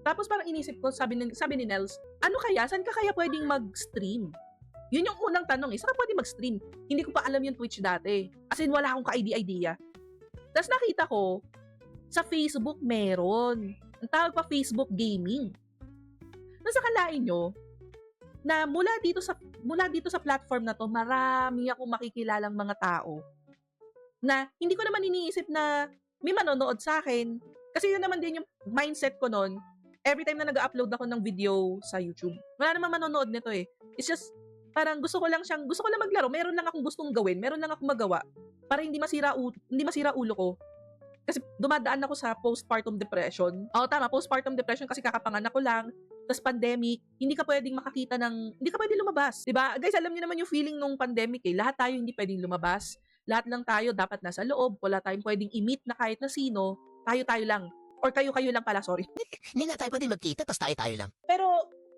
Tapos parang inisip ko, sabi ni Nels, ano kaya, saan ka kaya pwedeng mag-stream? Yun yung unang tanong eh, saan ka pwedeng mag-stream? Hindi ko pa alam yung Twitch dati. As in, wala akong ka-idea. Tapos nakita ko, sa Facebook meron. Ang tawag pa Facebook Gaming. Nasa kalain nyo, na mula dito sa platform na to, marami akong makikilalang mga tao na hindi ko naman iniisip na may manonood sa akin. Kasi yun naman din yung mindset ko noon. Every time na nag-upload ako ng video sa YouTube, wala namang manonood nito eh. It's just, parang gusto ko lang maglaro. Meron lang akong gustong gawin. Meron lang akong magawa. Para hindi masira ulo ko. Kasi dumadaan ako sa postpartum depression. Oo, tama, postpartum depression kasi kakapanganak ko lang. Tapos pandemic, hindi ka pwedeng lumabas. Diba? Guys, alam niyo naman yung feeling nung pandemic eh. Lahat tayo hindi pwedeng lumabas. Lahat lang tayo dapat nasa loob. Wala tayong pwedeng i-meet na kahit na sino. Tayo lang. Or kayo lang pala, sorry. Hindi na tayo pwede magkita, tapos tayo lang. Pero,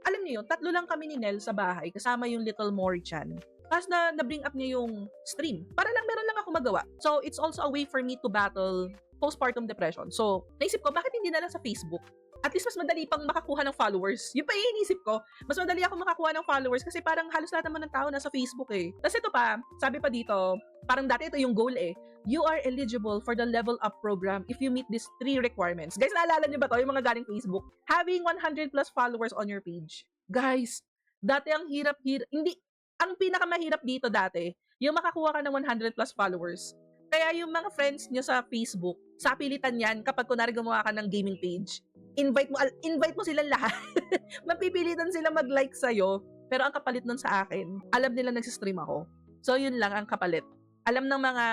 alam niyo yun, 3 lang kami ni Nel sa bahay, kasama yung little Mori-chan. Tapos na-bring up niya yung stream. Para lang meron lang ako magawa. So, it's also a way for me to battle postpartum depression. So, naisip ko, bakit hindi na lang sa Facebook? At least mas madali pang makakuha ng followers. Yun pa yung inisip ko. Mas madali ako makakuha ng followers kasi parang halos lahat naman ng tao nasa Facebook eh. Tapos ito pa, sabi pa dito, parang dati ito yung goal eh. You are eligible for the level up program if you meet these 3 requirements. Guys, naalala niyo ba to? Yung mga galing Facebook. Having 100 plus followers on your page. Guys, dati ang ang pinakamahirap dito dati, yung makakuha ka ng 100 plus followers. Kaya yung mga friends nyo sa Facebook, sa pilitan yan kapag kunwari gumawa ka ng gaming page, invite mo silang lahat. Mapipilitan sila mag-like sa'yo. Pero ang kapalit nun sa akin, alam nila nagsistream ako. So yun lang ang kapalit. Alam ng mga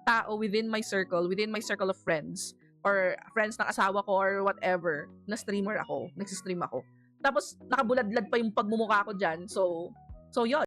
tao within my circle of friends, or friends ng asawa ko or whatever, na streamer ako, nagsistream ako. Tapos nakabuladlad pa yung pagmumukha ko dyan. So yun.